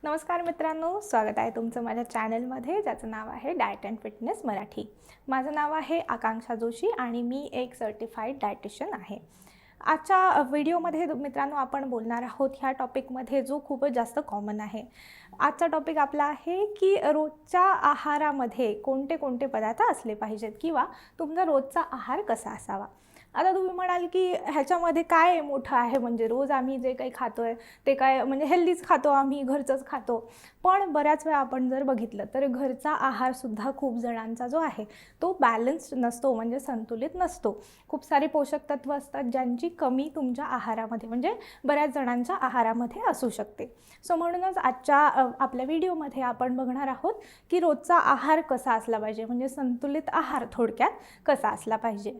नमस्कार मित्रांनो, स्वागत आहे तुमचं माझ्या चॅनलमध्ये ज्याचं नाव आहे डाएट अँड फिटनेस मराठी। माझं नाव आहे आकांक्षा जोशी आणि मी एक सर्टिफाईड डायटिशियन आहे। आजच्या व्हिडिओमध्ये मित्रांनो आपण बोलणार आहोत ह्या टॉपिकमध्ये जो खूपच जास्त कॉमन आहे। आजचा टॉपिक आपला आहे की रोजच्या आहारामध्ये कोणते कोणते पदार्थ असले पाहिजेत किंवा तुमचा रोजचा आहार कसा असावा। आता तुम्ही म्हणाल की ह्याच्यामध्ये काय मोठं आहे, म्हणजे रोज आम्ही जे काही खातोय ते काय म्हणजे हेल्दीच खातो, आम्ही घरचंच खातो। पण बऱ्याच वेळा आपण जर बघितलं तर घरचा आहारसुद्धा खूप जणांचा जो आहे तो बॅलन्स्ड नसतो, म्हणजे संतुलित नसतो। खूप सारे पोषक तत्व असतात ज्यांची कमी तुमच्या आहारामध्ये म्हणजे बऱ्याच जणांच्या आहारामध्ये असू शकते। सो म्हणूनच आजच्या आपल्या व्हिडिओमध्ये आपण बघणार आहोत की रोजचा आहार कसा असला पाहिजे, म्हणजे संतुलित आहार थोडक्यात कसा असला पाहिजे।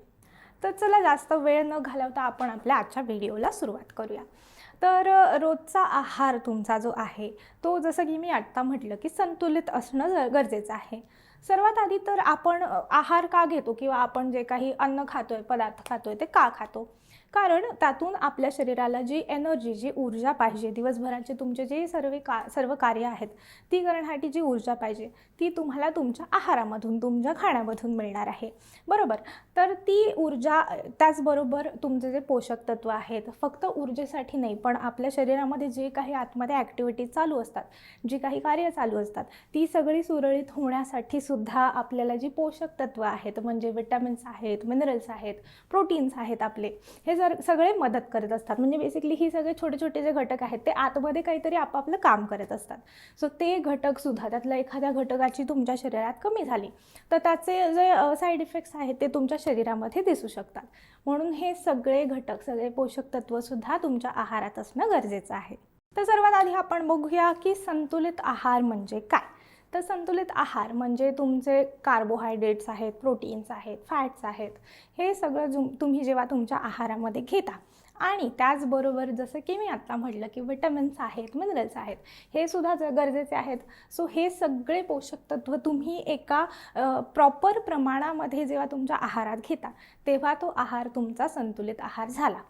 तर चला जास्त वेळ न घालवता आपण आपल्या आजच्या व्हिडिओला सुरुवात करूया। तर रोजचा आहार तुमचा जो आहे तो जसं की मी आत्ता म्हटलं की संतुलित असणं गरजेचं आहे। सर्वात आधी तर आपण आहार का घेतो किंवा आपण जे काही अन्न खातोय, पदार्थ खातोय ते का खातो? कारण त्यातून आपल्या शरीराला जी एनर्जी, जी ऊर्जा पाहिजे, दिवसभराचे तुमचे जे सर्व कार्य आहेत ती करण्यासाठी जी ऊर्जा पाहिजे ती तुम्हाला तुमच्या आहारामधून, तुमच्या खाण्यामधून मिळणार आहे, बरोबर? तर ती ऊर्जा, त्याचबरोबर तुमचे जे पोषक तत्व आहेत फक्त ऊर्जेसाठी नाही पण आपल्या शरीरामध्ये जे काही आतमध्ये ॲक्टिव्हिटीज चालू असतात, जी काही कार्य चालू असतात ती सगळी सुरळीत होण्यासाठी सुद्धा आपल्याला जी पोषक तत्व आहेत म्हणजे विटॅमिन्स आहेत, मिनरल्स आहेत, प्रोटीन्स आहेत आपले, हे सगळे मदत करत असतात। म्हणजे बेसिकली ही सगळे छोटे छोटे जे घटक आहेत ते आतमध्ये काहीतरी आपापलं काम करत असतात। सो ते घटकसुद्धा, त्यातल्या एखाद्या घटकाची तुमच्या शरीरात कमी झाली तर त्याचे जे साईड इफेक्ट्स आहेत ते तुमच्या शरीरामध्ये दिसू शकतात। म्हणून हे सगळे घटक, सगळे पोषक तत्वसुद्धा तुमच्या आहारात असणं गरजेचं आहे। तर सर्वात आधी आपण बघूया की संतुलित आहार म्हणजे काय। तर संतुलित आहार म्हणजे तुमचे कार्बोहायड्रेट्स आहेत, प्रोटीन्स आहेत, फॅट्स आहेत, हे सगळं तुम्ही जेव्हा तुमच्या आहारामध्ये घेता आणि त्याचबरोबर जसं की मी आत्ता म्हटलं की विटॅमिन्स आहेत, मिनरल्स आहेत, हे सुद्धा गरजेचे आहेत। सो हे सगळे पोषक तत्व तुम्ही एका प्रॉपर प्रमाणामध्ये जेव्हा तुमच्या आहारात घेता तेव्हा तो आहार तुमचा संतुलित आहार झाला।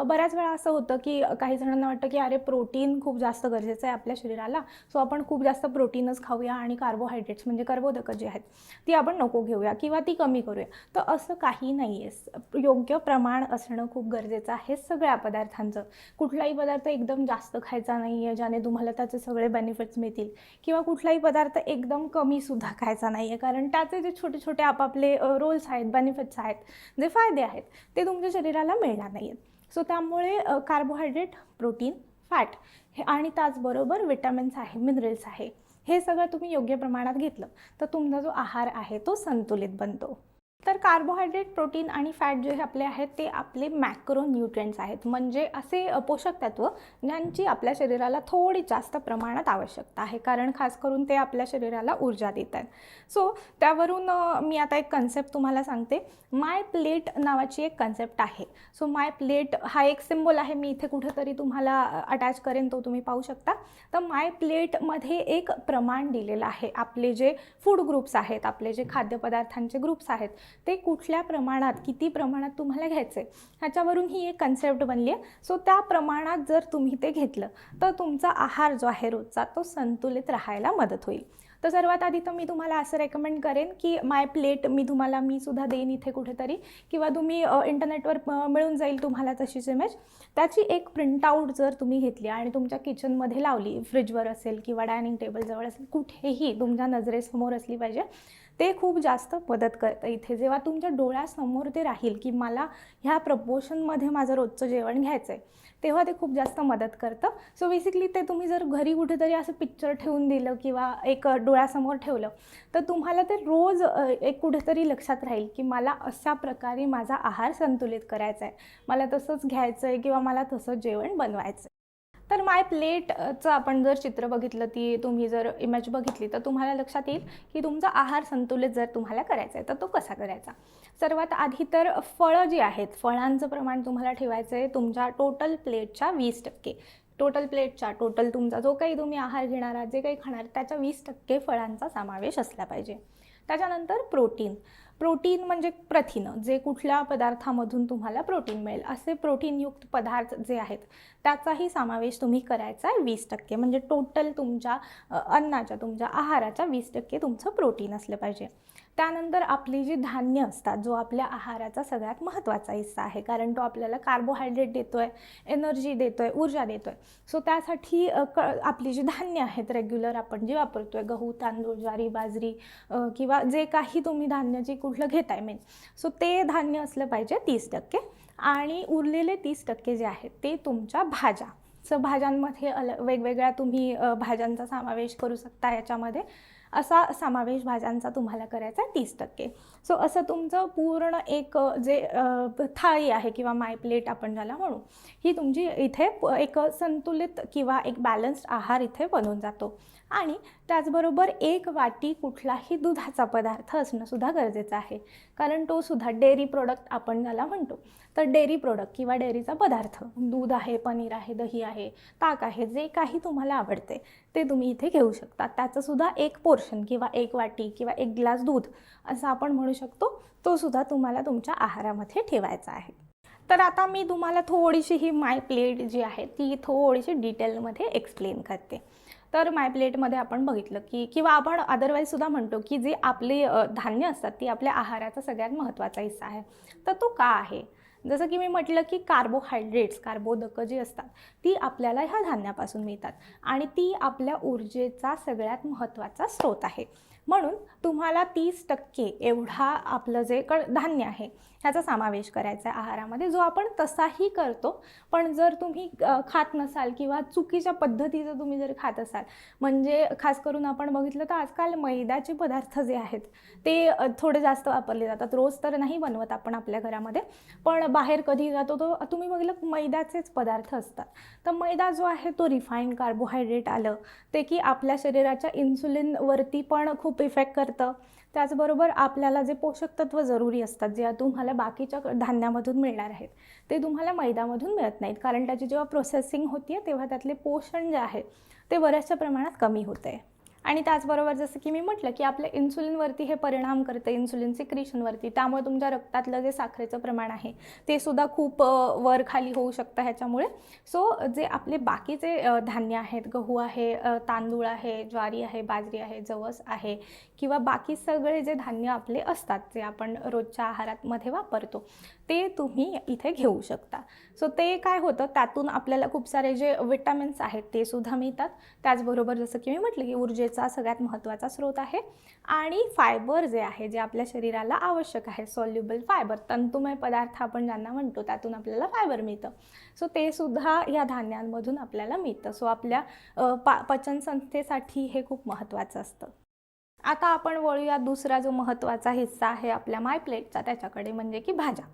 बऱ्याच वेळा असं होतं की काही जणांना वाटतं की अरे प्रोटीन खूप जास्त गरजेचं आहे आपल्या शरीराला, सो आपण खूप जास्त प्रोटीनच खाऊया आणि कार्बोहायड्रेट्स म्हणजे कर्बोदकं जी आहेत ती आपण नको घेऊया किंवा ती कमी करूया। तर असं काही नाही आहे, योग्य प्रमाण असणं खूप गरजेचं आहे सगळ्या पदार्थांचं। कुठलाही पदार्थ एकदम जास्त खायचा नाही आहे ज्याने तुम्हाला त्याचे सगळे बेनिफिट्स मिळतील, किंवा कुठलाही पदार्थ एकदम कमीसुद्धा खायचा नाही आहे, कारण त्याचे जे छोटे छोटे आपापले रोल्स आहेत, बेनिफिट्स आहेत, जे फायदे आहेत ते तुमच्या शरीराला मिळणार नाही आहेत। सो त्यामुळे कार्बोहायड्रेट, प्रोटीन, फॅट हे आणि त्याचबरोबर विटॅमिन्स आहे, मिनरल्स आहे, हे सगळं तुम्ही योग्य प्रमाणात घेतलं तर तुमचा जो आहार आहे तो संतुलित बनतो। तर कार्बोहायड्रेट, प्रोटीन आणि फॅट जे आपले आहेत ते आपले मॅक्रो न्यूट्रिएंट्स आहेत, म्हणजे असे पोषक तत्व ज्यांची आपल्या शरीराला थोडी जास्त प्रमाणात आवश्यकता आहे, कारण खास करून ते आपल्या शरीराला ऊर्जा देतात। सो त्यावरून मी आता एक कन्सेप्ट तुम्हाला सांगते। माय प्लेट नावाची एक कन्सेप्ट आहे। सो माय प्लेट हा एक सिम्बॉल आहे, मी इथे कुठेतरी तुम्हाला अटॅच करेन, तो तुम्ही पाहू शकता। तर माय प्लेटमध्ये एक प्रमाण दिलेलं आहे, आपले जे फूड ग्रुप्स आहेत, आपले जे खाद्यपदार्थांचे ग्रुप्स आहेत ते कुठल्या प्रमाणात, किती प्रमाणात तुम्हाला घ्यायचे ह्याच्यावरून ही एक कन्सेप्ट बनली आहे। सो त्या प्रमाणात जर तुम्ही ते घेतलं तर तुमचा आहार जो आहे रोजचा तो संतुलित राहायला मदत होईल। तर सर्वात आधी तर मी तुम्हाला असं रेकमेंड करेन की माय प्लेट मी सुद्धा देईन इथे कुठेतरी, किंवा तुम्ही इंटरनेटवर मिळून जाईल तुम्हाला तशीच इमेज। त्याची एक प्रिंटआउट जर तुम्ही घेतली आणि तुमच्या किचनमध्ये लावली, फ्रीजवर असेल किंवा डायनिंग टेबलजवळ असेल, कुठेही तुमच्या नजरेसमोर असली पाहिजे, ते खूप जास्त मदत करतं। इथे जेव्हा तुमच्या डोळ्यासमोर ते राहील की मला ह्या प्रपोर्शनमध्ये माझं रोजचं जेवण घ्यायचं आहे, तेव्हा ते खूप जास्त मदत करतं। सो बेसिकली ते तुम्ही जर घरी कुठेतरी असं पिक्चर ठेवून दिलं किंवा एक डोळ्यासमोर ठेवलं तर तुम्हाला ते रोज एक कुठेतरी लक्षात राहील की मला अशा प्रकारे माझा आहार संतुलित करायचा आहे, मला तसंच घ्यायचं आहे किंवा मला तसंच जेवण बनवायचं आहे। तर माय प्लेटचं आपण जर चित्र बघितलं, ती तुम्ही जर इमेज बघितली तर तुम्हाला लक्षात येईल की तुमचा आहार संतुलित जर तुम्हाला करायचा आहे तर तो कसा करायचा। सर्वात आधी तर फळं जी आहेत, फळांचं प्रमाण तुम्हाला ठेवायचं आहे तुमच्या टोटल प्लेटच्या 20%। टोटल प्लेटच्या, टोटल तुमचा जो काही तुम्ही आहार घेणार आहात, जे काही खाणार त्याच्या 20% फळांचा समावेश असला पाहिजे। त्याच्यानंतर प्रोटीन, प्रोटीन म्हणजे प्रथिनं, जे कुठल्या पदार्थामधून तुम्हाला प्रोटीन मिळेल असे प्रोटीनयुक्त पदार्थ जे आहेत त्याचाही समावेश तुम्ही करायचा आहे 20%. म्हणजे टोटल तुमच्या अन्नाच्या, तुमच्या आहाराच्या 20% तुमचं प्रोटीन असलं पाहिजे. त्यानंतर आपली जी धान्य असतात, जो आपल्या आहाराचा सगळ्यात महत्त्वाचा हिस्सा आहे, कारण तो आपल्याला कार्बोहायड्रेट देतोय, एनर्जी देतोय, ऊर्जा देतोय. सो त्यासाठी आपली जी धान्य आहेत रेग्युलर आपण जी वापरतोय, गहू, तांदूळ, ज्वारी, बाजरी किंवा जे काही तुम्ही धान्य जे कुठलं घेताय मेन, सो ते धान्य असलं पाहिजे 30%. आणि उरलेले 30% जे आहेत ते तुमच्या भाज्या. सो भाज्यांमध्ये वेगवेगळ्या तुम्ही भाज्यांचा समावेश करू शकता. याच्यामध्ये असा समावेश भाज्यांचा तुम्हाला करायचा आहे 30%. सो असं तुमचं पूर्ण एक जे थाळी आहे किंवा माय प्लेट आपण ज्याला म्हणू, ही तुमची इथे एक संतुलित किंवा एक बॅलन्स्ड आहार इथे बनून जातो. आणि त्याचबरोबर 1 वाटी कुठलाही दुधाचा पदार्थ असणं सुद्धा गरजेचं आहे, कारण तो सुद्धा डेअरी प्रोडक्ट आपण ज्याला म्हणतो. तर डेअरी प्रोडक्ट किंवा डेअरीचा पदार्थ, दूध आहे, पनीर आहे, दही आहे, ताक आहे, जे काही तुम्हाला आवडते ते तुम्ही इथे घेऊ शकता. त्याचंसुद्धा एक पोर्शन किंवा 1 वाटी किंवा 1 ग्लास दूध असं आपण म्हणू शकतो, तो सुद्धा तुम्हाला तुमच्या आहारामध्ये ठेवायचा आहे. तर आता मी तुम्हाला थोडीशी ही माय प्लेट जी आहे ती थोडीशी डिटेलमध्ये एक्सप्लेन करते. तर माय प्लेटमध्ये आपण बघितलं की किंवा आपण अदरवाईजसुद्धा म्हणतो की जे आपले धान्य असतात ती आपल्या आहाराचा सगळ्यात महत्त्वाचा हिस्सा आहे. तर तो का आहे? जसं की मी म्हटलं की कार्बोहायड्रेट्स, कार्बोदकं जी असतात ती आपल्याला ह्या धान्यापासून मिळतात आणि ती आपल्या ऊर्जेचा सगळ्यात महत्त्वाचा स्रोत आहे. म्हणून तुम्हाला 30% एवढा आपलं जे धान्य आहे ह्याचा समावेश करायचा आहे आहारामध्ये, जो आपण तसाही करतो. पण जर तुम्ही खात नसाल किंवा चुकीच्या पद्धतीचं तुम्ही जर खात असाल, म्हणजे खास करून आपण बघितलं तर आजकाल मैद्याचे पदार्थ जे आहेत ते थोडे जास्त वापरले जातात. रोज तर नाही बनवत आपण आपल्या घरामध्ये, पण बाहेर कधी जातो तो तुम्ही बघितलं मैद्याचेच पदार्थ असतात. तर मैदा जो आहे तो रिफाईंड कार्बोहायड्रेट आलं ते की आपल्या शरीराच्या इन्सुलिनवरती पण खूप इफेक्ट करतं. त्याचबरोबर आपल्याला जे पोषक तत्व जरुरी असतात, जे तुम्हाला बाकीच्या धान्यामधून मिळणार आहेत ते तुम्हाला मैद्यामधून मिळत नाहीत, कारण त्याची जेव्हा प्रोसेसिंग होते तेव्हा त्यातले पोषण जे आहे ते बऱ्याचशा प्रमाणात कमी होते. आणि त्याचबरोबर जसं की मी म्हटलं की आपल्या इन्सुलिनवरती हे परिणाम करते, इन्सुलिन सिक्रिशनवरती. त्यामुळे तुमच्या रक्तातलं जे साखरेचं प्रमाण आहे ते सुद्धा खूप वर खाली होऊ शकतं ह्याच्यामुळे. सो जे आपले बाकीचे धान्य आहेत, गहू आहे, तांदूळ आहे, ज्वारी आहे, बाजरी आहे, जवस आहे किंवा बाकी सगळे जे धान्य आपले असतात जे आपण रोजच्या आहारामध्ये वापरतो ते तुम्ही इथे घेऊ शकता. सो ते काय होतं, त्यातून आपल्याला खूप सारे जे विटॅमिन्स आहेत ते सुद्धा मिळतात. त्याचबरोबर जसं की मी म्हटलं की ऊर्जेचा सगळ्यात महत्त्वाचा स्रोत आहे. आणि फायबर जे आहे, जे आपल्या शरीराला आवश्यक आहे, सॉल्युबल फायबर, तंतुमय पदार्थ आपण ज्यांना म्हणतो, त्यातून आपल्याला फायबर मिळतं. सो ते सुद्धा या धान्यांमधून आपल्याला मिळतं. सो आपल्या पचनसंस्थेसाठी हे खूप महत्त्वाचं असतं. आता आपण वळूया दुसरा जो महत्त्वाचा हिस्सा आहे आपल्या माय प्लेटचा त्याच्याकडे, म्हणजे की भाज्या.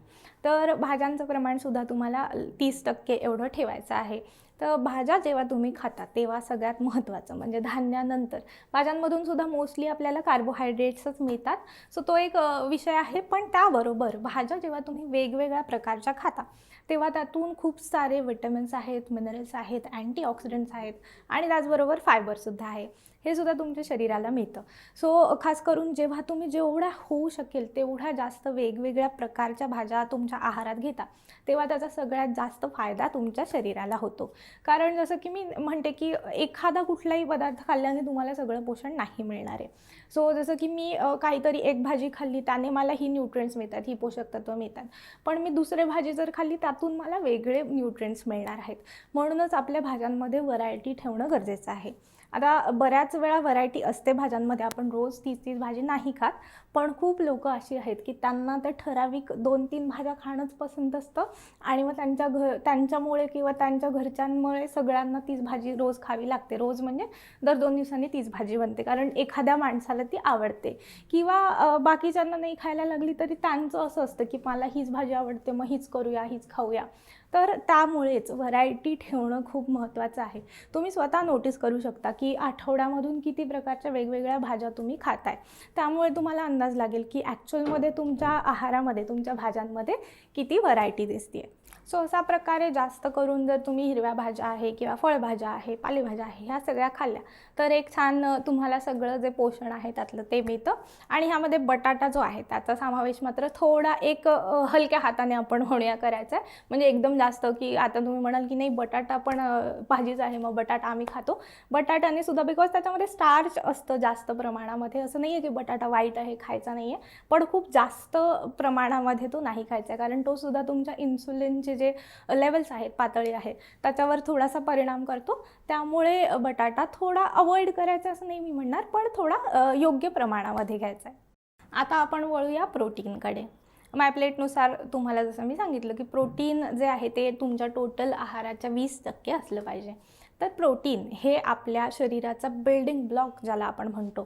तर भाज्यांचं प्रमाणसुद्धा तुम्हाला 30% एवढं ठेवायचं आहे. तर भाज्या जेव्हा तुम्ही खाता तेव्हा सगळ्यात महत्त्वाचं म्हणजे धान्यानंतर भाज्यांमधून सुद्धा मोस्टली आपल्याला कार्बोहायड्रेट्सच मिळतात. सो तो एक विषय आहे. पण त्याबरोबर भाज्या जेव्हा तुम्ही वेगवेगळ्या प्रकारच्या खाता तेव्हा त्यातून खूप सारे विटॅमिन्स आहेत, मिनरल्स आहेत, अँटीऑक्सिडंट्स आहेत आणि त्याचबरोबर फायबरसुद्धा आहे. हे सुद्धा तुमच्या शरीराला मिळतं. सो खास करून जेव्हा तुम्ही जेवढ्या होऊ शकेल तेवढ्या जास्त वेगवेगळ्या प्रकारच्या भाज्या तुमच्या आहारात घेता तेव्हा त्याचा सगळ्यात जास्त फायदा तुमच्या शरीराला होतो. कारण जसं की मी म्हणते की एखादा कुठलाही पदार्थ खाल्ल्याने तुम्हाला सगळं पोषण नाही मिळणार आहे. सो जसं की मी काहीतरी एक भाजी खाल्ली त्याने मला ही न्यूट्रिएंट्स मिळतात, ही पोषक तत्व मिळतात. पण मी दुसरी भाजी जर खाल्ली त्यातून मला वेगळे न्यूट्रिएंट्स मिळणार आहेत. म्हणूनच आपल्या भाज्यांमध्ये व्हरायटी ठेवणं गरजेचं आहे. आता बऱ्याच वेळा व्हरायटी असते भाज्यांमध्ये, आपण रोज तीच भाजी नाही खात. पण खूप लोकं अशी आहेत की त्यांना ते ठराविक 2-3 भाज्या खाणंच पसंत असतं आणि मग त्यांच्यामुळे किंवा त्यांच्या घरच्यांमुळे सगळ्यांना तीच भाजी रोज खावी लागते. रोज म्हणजे दर 2 दिवसांनी तीच भाजी बनते, कारण एखाद्या माणसाला ती आवडते किंवा बाकीच्यांना नाही खायला लागली तरी त्यांचं असं असतं की मला हीच भाजी आवडते, मग हीच करूया, हीच खाऊया. तर त्यामुळेच व्हरायटी ठेवणं खूप महत्त्वाचं आहे. तुम्ही स्वतः नोटीस करू शकता की आठवड्यामधून किती प्रकारच्या वेगवेगळ्या भाज्या तुम्ही खाताय. त्यामुळे तुम्हाला अंदाज लागेल की ॲक्च्युअलमध्ये तुमच्या आहारामध्ये, तुमच्या भाज्यांमध्ये किती व्हरायटी दिसते आहे. सो अशा प्रकारे जास्त करून जर तुम्ही हिरव्या भाज्या आहे किंवा फळभाज्या आहे, पालेभाज्या आहे, ह्या सगळ्या खाल्ल्या तर एक छान तुम्हाला सगळं जे पोषण आहे त्यातलं ते मिळतं. आणि ह्यामध्ये बटाटा जो आहे त्याचा समावेश मात्र थोडा एक हलक्या हाताने आपण म्हणूया करायचा आहे. म्हणजे एकदम जास्त की आता तुम्ही म्हणाल की नाही बटाटा पण भाजीच आहे मग बटाटा आम्ही खातो. बटाट्याने सुद्धा बिकॉज त्याच्यामध्ये स्टार्च असतं जास्त प्रमाणामध्ये. असं नाही आहे की बटाटा वाईट आहे खायचा नाही आहे, पण खूप जास्त प्रमाणामध्ये तो नाही खायचा आहे, कारण तो सुद्धा तुमच्या इन्सुलिनचे जे लेवल्स आहेत, पातळी आहे, त्याच्यावर थोडासा परिणाम करतो. त्यामुळे बटाटा थोडा अवॉइड करायचा असं नाही मी म्हणणार, पण थोडा योग्य प्रमाणामध्ये घ्यायचा आहे. आता आपण वळूया प्रोटीनकडे. मायप्लेटनुसार तुम्हाला जसं मी सांगितलं की प्रोटीन जे आहे ते तुमच्या टोटल आहाराच्या 20% असलं पाहिजे. तर प्रोटीन हे आपल्या शरीराचा बिल्डिंग ब्लॉक ज्याला आपण म्हणतो.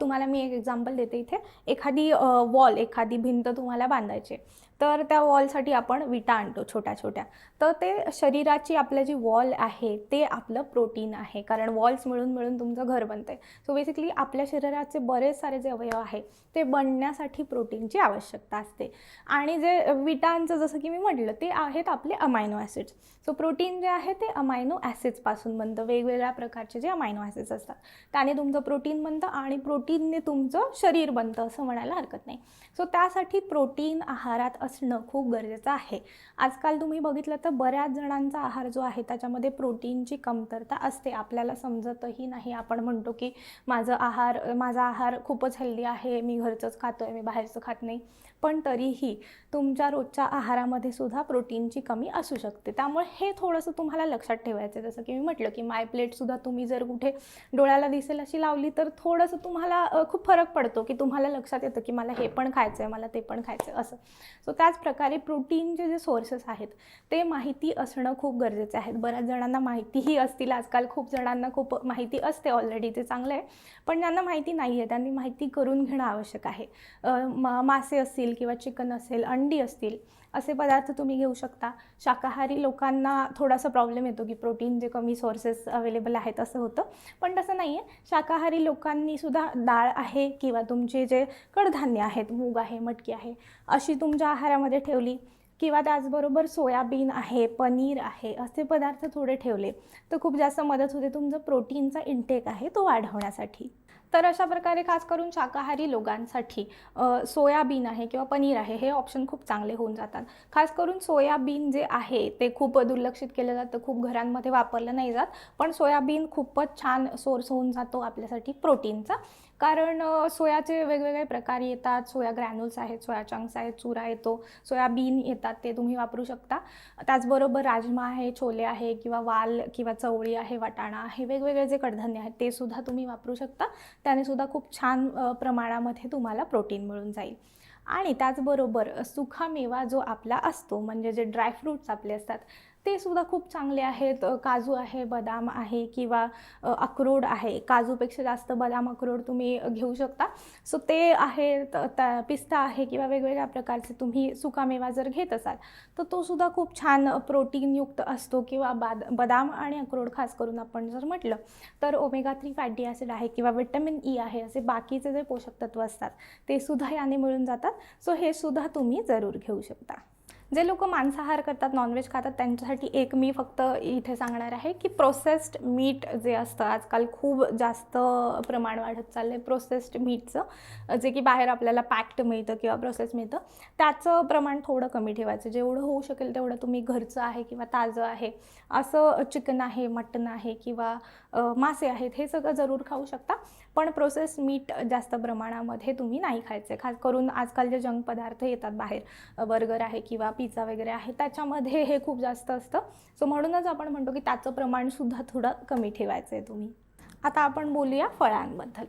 तुम्हाला मी एक एक्झाम्पल देते इथे. एखादी वॉल, एखादी भिंत तुम्हाला बांधायची, तर त्या वॉलसाठी आपण विटा आणतो छोट्या छोट्या. तर ते शरीराची आपलं जी वॉल आहे ते आपलं प्रोटीन आहे, कारण वॉल्स मिळून मिळून तुमचं घर बनतं आहे. सो बेसिकली आपल्या शरीराचे बरेच सारे जे अवयव आहे ते बनण्यासाठी प्रोटीनची आवश्यकता असते. आणि जे विटांचं जसं की मी म्हटलं ते आहेत आपले अमायनो ॲसिड्स. सो प्रोटीन जे आहे ते अमायनो ॲसिड्सपासून बनतं. वेगवेगळ्या प्रकारचे जे अमायनो ॲसिड्स असतात त्याने तुमचं प्रोटीन बनतं आणि प्रोटीनने तुमचं शरीर बनतं असं म्हणायला हरकत नाही. सो त्यासाठी प्रोटीन आहारात असणं खूप गरजेचं आहे. आजकाल तुम्ही बघितलं तर बऱ्याच जणांचा आहार जो आहे त्याच्यामध्ये प्रोटीनची कमतरता असते. आपल्याला समजतही नाही. आपण म्हणतो की माझा आहार खूपच हेल्दी आहे, मी घरचंच खातो आहे, मी बाहेरचं खात नाही. पण तरीही तुमच्या रोजच्या आहारामध्ये सुद्धा प्रोटीनची कमी असू शकते. त्यामुळे हे थोडंसं तुम्हाला लक्षात ठेवायचं आहे. जसं की मी म्हटलं की माय प्लेटसुद्धा तुम्ही जर कुठे डोळ्याला दिसेल अशी लावली तर थोडंसं तुम्हाला खूप फरक पडतो की तुम्हाला लक्षात येतं की मला हे पण खायचं आहे, मला ते पण खायचं आहे असं. सो त्याच प्रकारे प्रोटीनचे जे सोर्सेस आहेत ते माहिती असणं खूप गरजेचं आहे. बऱ्याच जणांना माहितीही असतील, आजकाल खूप जणांना खूप माहिती असते ऑलरेडी, ते चांगलं आहे. पण ज्यांना माहिती नाही आहे त्यांनी माहिती करून घेणं आवश्यक आहे. मासे असतील किंवा चिकन असेल, अंडी असतील, असे पदार्थ तुम्ही घेऊ शकता. शाकाहारी लोकांना थोडासा प्रॉब्लेम येतो की प्रोटीनचे कमी सोर्सेस अवेलेबल आहेत असं होतं, पण तसं नाही आहे. शाकाहारी लोकांनीसुद्धा डाळ आहे किंवा तुमचे जे कडधान्य आहेत, मूग आहे, मटकी आहे, अशी तुमच्या आहारामध्ये ठेवली किंवा त्याचबरोबर सोयाबीन आहे, पनीर आहे, असे पदार्थ थोडे ठेवले तर खूप जास्त मदत होते तुमचं प्रोटीनचा इंटेक आहे तो वाढवण्यासाठी. तर अशा प्रकारे खास करून शाकाहारी लोकांसाठी सोयाबीन आहे किंवा पनीर आहे हे ऑप्शन खूप चांगले होऊन जातात. खास करून सोयाबीन जे आहे ते खूप दुर्लक्षित केलं जातं, खूप घरांमध्ये वापरलं नाही जात, पण सोयाबीन खूपच छान सोर्स होऊन जातो आपल्यासाठी प्रोटीनचा. कारण सोयाचे वेगवेगळे प्रकार येतात. सोया ग्रॅन्युल्स आहेत, सोया चंक्स आहेत, चुरा येतो, सोयाबीन येतात, ते तुम्ही वापरू शकता. त्याचबरोबर राजमा आहे, छोले आहे किंवा वाल किंवा चवळी आहे, वाटाणा आहे, वेगवेगळे जे कडधान्य आहेत ते सुद्धा तुम्ही वापरू शकता. त्याने सुद्धा खूप छान प्रमाणामध्ये तुम्हाला प्रोटीन मिळून जाईल. आणि त्याचबरोबर सुकामेवा जो आपला असतो, म्हणजे जे ड्रायफ्रूट्स आपले असतात ते सुद्धा खूप चांगले आहेत. काजू आहे, बदाम आहे किंवा अक्रोड आहे. काजूपेक्षा जास्त बदाम, अक्रोड तुम्ही घेऊ शकता. सो ते आहे, पिस्ता आहे किंवा वेगवेगळ्या प्रकारचे तुम्ही सुकामेवा जर घेत असाल तर तो सुद्धा खूप छान प्रोटीनयुक्त असतो. किंवा बदाम आणि अक्रोड खास करून आपण जर म्हटलं तर ओमेगा 3 फॅटी ॲसिड आहे किंवा विटॅमिन ई आहे, असे बाकीचे जे पोषक तत्व असतात ते सुद्धा याने मिळून जातात. सो हे सुद्धा तुम्ही जरूर घेऊ शकता. जे लोक मांसाहार करतात, नॉनव्हेज खातात, त्यांच्यासाठी एक मी फक्त इथे सांगणार आहे की प्रोसेस्ड मीट जे असतं, आजकाल खूप जास्त प्रमाण वाढत चाललं आहे प्रोसेस्ड मीटचं, जे की बाहेर आपल्याला पॅक्ड मिळतं किंवा प्रोसेस मिळतं, त्याचं प्रमाण थोडं कमी ठेवायचं. जेवढं होऊ शकेल तेवढं तुम्ही घरचं आहे किंवा ताजं आहे असं चिकन आहे, मटण आहे किंवा मासे आहेत हे सगळं जरूर खाऊ शकता. पण प्रोसेस मीट जास्त प्रमाणामध्ये तुम्ही नाही खायचे. खास करून आजकाल जे जंक पदार्थ येतात बाहेर, बर्गर आहे किंवा पिझ्झा वगैरे आहे, त्याच्यामध्ये हे खूप जास्त असतं. सो म्हणूनच आपण म्हणतो की त्याचं प्रमाणसुद्धा थोडं कमी ठेवायचं आहे तुम्ही. आता आपण बोलूया फळांबद्दल.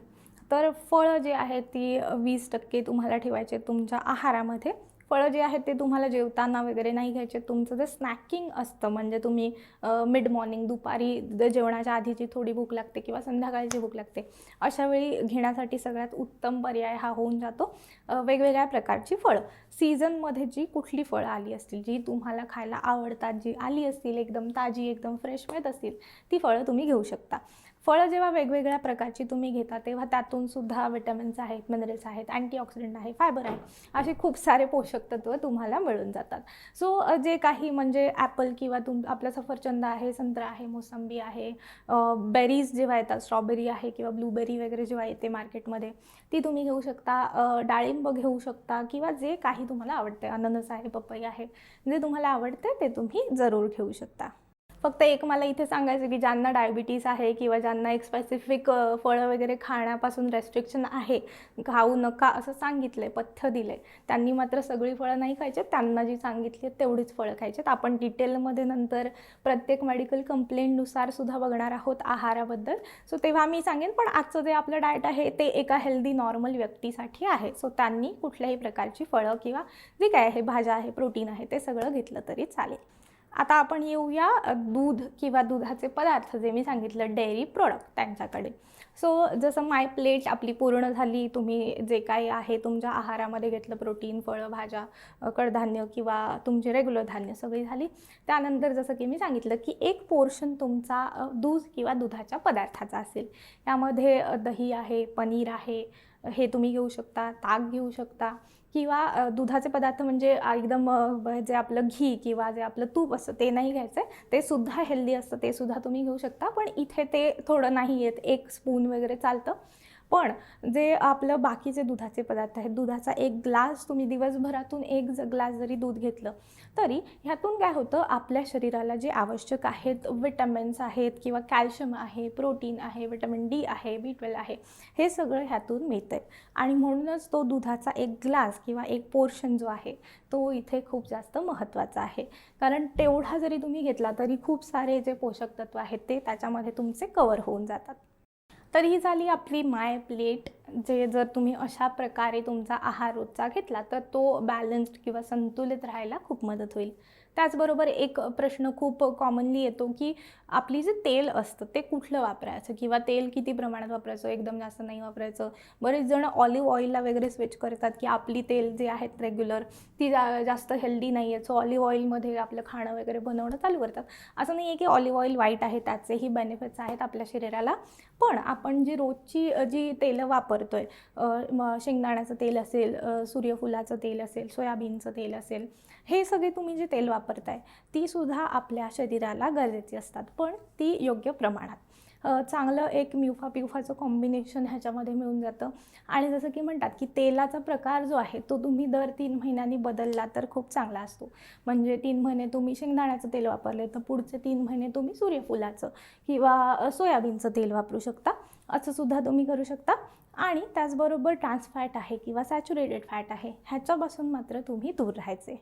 तर फळं जे आहेत ती 20% तुम्हाला ठेवायचे तुमच्या आहारामध्ये. फळं जे आहेत ते तुम्हाला जेवताना वगैरे नाही घ्यायचे. तुमचं जे स्नॅकिंग असतं, म्हणजे तुम्ही मिड मॉर्निंग, दुपारी जेवणाच्या आधीची थोडी भूक लागते किंवा संध्याकाळची भूक लागते, अशा वेळी घेण्यासाठी सगळ्यात उत्तम पर्याय हा होऊन जातो वेगवेगळ्या प्रकारची फळं. सीझनमध्ये जी कुठली फळं आली असतील, जी तुम्हाला खायला आवडतात, जी आली असतील, एकदम ताजी, एकदम फ्रेश मिळत असतील, ती फळं तुम्ही घेऊ शकता. फळं जेव्हा वेगवेगळ्या प्रकारची तुम्ही घेता तेव्हा त्यातून सुद्धा विटॅमिन्स आहेत, मिनरल्स आहेत, अँटीऑक्सिडंट आहे, फायबर आहे, असे खूप सारे पोषक तत्व तुम्हाला मिळून जातात. सो जे काही म्हणजे ॲपल किंवा आपला सफरचंद आहे, संत्रा आहे, मोसंबी आहे, बेरीज जेव्हा येतात, स्ट्रॉबेरी आहे किंवा ब्लूबेरी वगैरे जेव्हा येते मार्केटमध्ये, ती तुम्ही घेऊ शकता. डाळिंब घेऊ शकता किंवा जे काही तुम्हाला आवडते, अननस आहे, पपई आहे, जे तुम्हाला आवडते ते तुम्ही जरूर घेऊ शकता. फक्त एक मला इथे सांगायचं की ज्यांना डायबिटीस आहे किंवा ज्यांना एक स्पेसिफिक फळं वगैरे खाण्यापासून रेस्ट्रिक्शन आहे, खाऊ नका असं सांगितलं आहे, पथ्य दिलं आहे, त्यांनी मात्र सगळी फळं नाही खायची. त्यांना जी सांगितली आहेत तेवढीच फळं खायची आहेत. आपण डिटेलमध्ये नंतर प्रत्येक मेडिकल कंप्लेंटनुसार सुद्धा बघणार आहोत आहाराबद्दल. सो तेव्हा मी सांगेन, पण आजचं जे आपलं डाएट आहे ते एका हेल्दी नॉर्मल व्यक्तीसाठी आहे. सो त्यांनी कुठल्याही प्रकारची फळं किंवा जे काय आहे, भाज्या आहे, प्रोटीन आहे, ते सगळं घेतलं तरी चालेल. आता आपण येऊया दूध किंवा दुधाचे पदार्थ, जे मी सांगितलं डेअरी प्रोडक्ट, त्यांच्याकडे. सो जसं माय प्लेट आपली पूर्ण झाली, तुम्ही जे काही आहे तुमच्या आहारामध्ये घेतलं, प्रोटीन, फळं, भाज्या, कडधान्य किंवा तुमचे रेग्युलर धान्य सगळी झाली. त्यानंतर जसं की मी सांगितलं की एक पोर्शन तुमचा दूध किंवा दुधाच्या पदार्थाचा असेल. यामध्ये दही आहे, पनीर आहे, हे तुम्ही घेऊ शकता, ताक घेऊ शकता किंवा दुधाचे पदार्थ म्हणजे एकदम जे आपलं घी किंवा जे आपलं तूप असतं ते नाही घ्यायचं आहे, ते सुद्धा हेल्दी असतं, ते सुद्धा तुम्ही घेऊ शकता. पण इथे ते थोडं नाही येत, 1 स्पून वगैरे चालतं. पण जे आपलं बाकीचे दुधाचे पदार्थ आहेत, दुधाचा 1 ग्लास तुम्ही दिवसभरातून 1 ग्लास जरी दूध घेतलं तरी ह्यातून काय होतं, आपल्या शरीराला जे आवश्यक आहेत विटॅमिन्स आहेत किंवा कॅल्शियम आहे, प्रोटीन आहे, विटॅमिन डी आहे, B12 आहे, हे सगळं ह्यातून मिळतं आहे. आणि म्हणूनच तो दुधाचा 1 ग्लास किंवा 1 पोर्शन जो आहे तो इथे खूप जास्त महत्त्वाचा आहे. कारण तेवढा जरी तुम्ही घेतला तरी खूप सारे जे पोषक तत्व आहेत ते त्याच्यामध्ये तुमचे कवर होऊन जातात. तर ही झाली आपली माय प्लेट. जे जर तुम्ही अशा प्रकारे तुमचा आहार रोजचा घेतला तर तो बॅलन्स्ड किंवा संतुलित राहायला खूप मदत होईल. त्याचबरोबर एक प्रश्न खूप कॉमनली येतो की आपली जे तेल असतं ते कुठलं वापरायचं किंवा तेल किती प्रमाणात वापरायचं, एकदम जास्त नाही वापरायचं. बरेच जण ऑलिव्ह ऑइलला वगैरे स्विच करतात की आपली तेल जे आहेत रेग्युलर ती जास्त हेल्दी नाही आहे, सो ऑलिव्ह ऑइलमध्ये आपलं खाणं वगैरे बनवणं चालू करतात. असं नाही आहे की ऑलिव्ह ऑइल वाईट आहे, त्याचेही बेनिफिट्स आहेत आपल्या शरीराला. पण आपण जी रोजची जी तेलं वापरतोय, शेंगदाण्याचं तेल असेल, सूर्यफुलाचं तेल असेल, सोयाबीनचं तेल असेल, हे सगळे तुम्ही जे तेल वापरताय तीसुद्धा आपल्या शरीराला गरजेची असतात, पण ती योग्य प्रमाणात. चांगलं एक म्युफा प्युफाचं कॉम्बिनेशन ह्याच्यामध्ये मिळून जातं. आणि जसं की म्हणतात की तेलाचा प्रकार जो आहे तो तुम्ही दर 3 महिन्यांनी बदलला तर खूप चांगला असतो. म्हणजे 3 महिने तुम्ही शेंगदाण्याचं तेल वापरले तर पुढचे 3 महिने तुम्ही सूर्यफुलाचं किंवा सोयाबीनचं तेल वापरू शकता, असं सुद्धा तुम्ही करू शकता. आणि त्याचबरोबर ट्रान्स फॅट आहे किंवा सॅच्युरेटेड फॅट आहे, ह्याच्यापासून मात्र तुम्ही दूर राहायचे.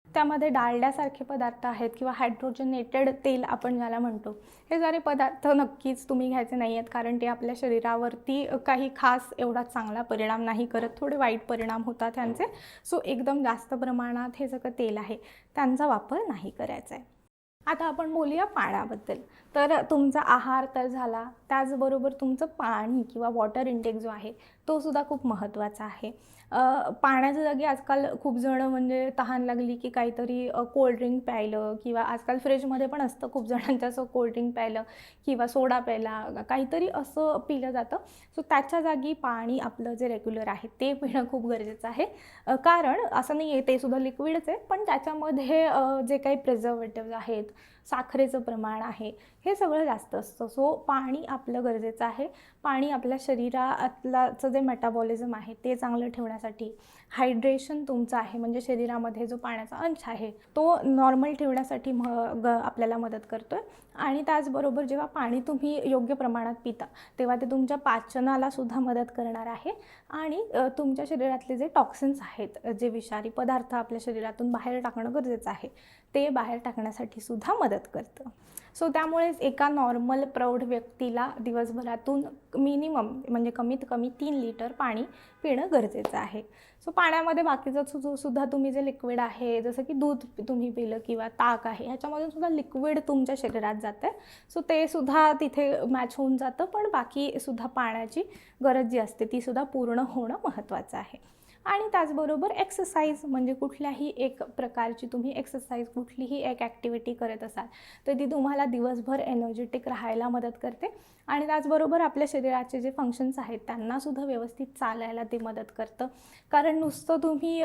त्यामध्ये डालड्यासारखे पदार्थ आहेत किंवा हायड्रोजनेटेड तेल आपण ज्याला म्हणतो, हे सारे पदार्थ नक्कीच तुम्ही घ्यायचे नाही आहेत, कारण ते आपल्या शरीरावरती काही खास एवढा चांगला परिणाम नाही करत, थोडे वाईट परिणाम होतात त्यांचे. सो एकदम जास्त प्रमाणात हे सगळं तेल आहे त्यांचा वापर नाही करायचा आहे. आता आपण बोलूया पाण्याबद्दल. तर तुमचा आहार तर झाला, त्याचबरोबर तुमचं पाणी किंवा वॉटर इंटेक जो आहे तो सुद्धा खूप महत्त्वाचा आहे. पाण्याच्या जागी आजकाल खूप जणं म्हणजे तहान लागली की काहीतरी कोल्ड्रिंक प्यायलं किंवा आजकाल फ्रीजमध्ये पण असतं खूप जणांचं, असं कोल्ड्रिंक प्यायलं किंवा सोडा प्यायला, काहीतरी असं पिलं जातं. सो त्याच्या जागी पाणी आपलं जे रेग्युलर आहे ते पिणं खूप गरजेचं आहे. कारण असं नाही आहे, ते सुद्धा लिक्विडच आहे, पण त्याच्यामध्ये जे काही प्रिझर्वेटिव्ह आहेत, साखरेचं प्रमाण आहे, हे सगळं जास्त असतं. सो पाणी आपलं गरजेचं आहे. पाणी आपल्या शरीरातलाचं जे मेटाबॉलिझम आहे ते चांगलं ठेवण्यासाठी, हायड्रेशन तुमचं आहे म्हणजे शरीरामध्ये जो पाण्याचा अंश आहे तो नॉर्मल ठेवण्यासाठी आपल्याला मदत करतो आहे. आणि त्याचबरोबर जेव्हा पाणी तुम्ही योग्य प्रमाणात पिता तेव्हा ते तुमच्या पाचनाला सुद्धा मदत करणार आहे. आणि तुमच्या शरीरातले जे टॉक्सिन्स आहेत, जे विषारी पदार्थ आपल्या शरीरातून बाहेर टाकणं गरजेचं आहे, ते बाहेर टाकण्यासाठी सुद्धा मदत करतं. सो त्यामुळेच एका नॉर्मल प्रौढ व्यक्तीला दिवसभरातून मिनिमम म्हणजे कमीत कमी 3 लिटर पाणी पिणं गरजेचं आहे. सो पाण्यामध्ये बाकीचं सुद्धा तुम्ही जे लिक्विड आहे, जसं की दूध तुम्ही पिलं किंवा ताक आहे, ह्याच्यामधून सुद्धा लिक्विड तुमच्या शरीरात जातं आहे. सो ते सुद्धा तिथे मॅच होऊन जातं, पण बाकी सुद्धा पाण्याची गरज जी असते ती सुद्धा पूर्ण होणं महत्त्वाचं आहे. आणि त्याचबरोबर एक्सरसाइज म्हणजे कुठल्याही एक प्रकारची तुम्ही एक्सरसाइज कुठलीही एक ॲक्टिव्हिटी करत असाल तर ती तुम्हाला दिवसभर एनर्जेटिक राहायला मदत करते आणि त्याचबरोबर आपल्या शरीराचे जे फंक्शन्स आहेत त्यांनासुद्धा व्यवस्थित चालायला ते मदत करतं. कारण नुसतं तुम्ही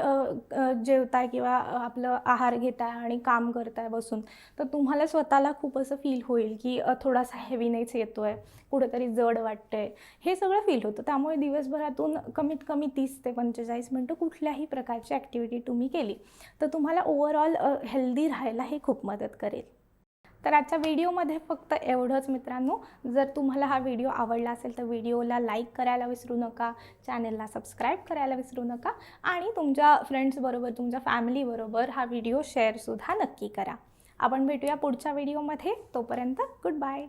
जेवताय किंवा आपलं आहार घेताय आणि काम करताय बसून तर तुम्हाला स्वतःला खूप असं फील होईल की थोडासा हेवीनेस येतो आहे, कुठेतरी जड वाटतं आहे, हे सगळं फील होतं. त्यामुळे दिवसभरातून कमीत कमी 30 ते 45 मिनटं कुठल्याही प्रकारची ॲक्टिव्हिटी तुम्ही केली तर तुम्हाला ओव्हरऑल हेल्दी राहायला हे खूप मदत करेल. तर आजच्या व्हिडिओमध्ये फक्त एवढंच मित्रांनो. जर तुम्हाला हा व्हिडिओ आवडला असेल तर व्हिडिओला लाईक करायला विसरू नका, चॅनलला सबस्क्राईब करायला विसरू नका आणि तुमच्या फ्रेंड्सबरोबर तुमच्या फॅमिलीबरोबर हा व्हिडिओ शेअरसुद्धा नक्की करा. आपण भेटूया पुढच्या व्हिडिओमध्ये. तोपर्यंत गुड बाय.